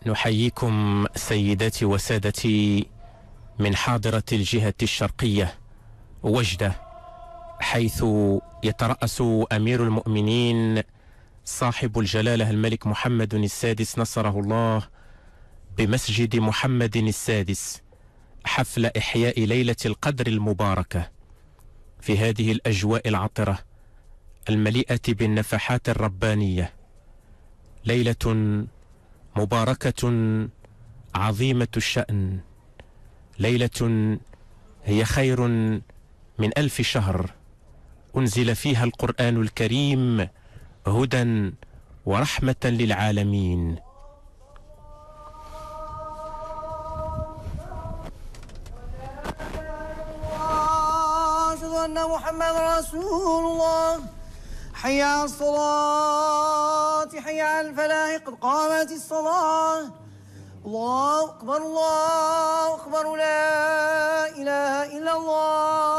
نحييكم سيداتي وسادتي من حاضرة الجهة الشرقية وجدة، حيث يترأس أمير المؤمنين صاحب الجلالة الملك محمد السادس نصره الله بمسجد محمد السادس حفل إحياء ليلة القدر المباركة في هذه الأجواء العطرة المليئة بالنفحات الربانية. ليلة مباركة عظيمة الشأن، ليلة هي خير من 1000 شهر أنزل فيها القرآن الكريم هدى ورحمة للعالمين. أشهد أن محمد رسول الله. حي على الصلاة، حي على الفلاح، قد قامت الصلاة. الله أكبر، الله أكبر، لا إله إلا الله.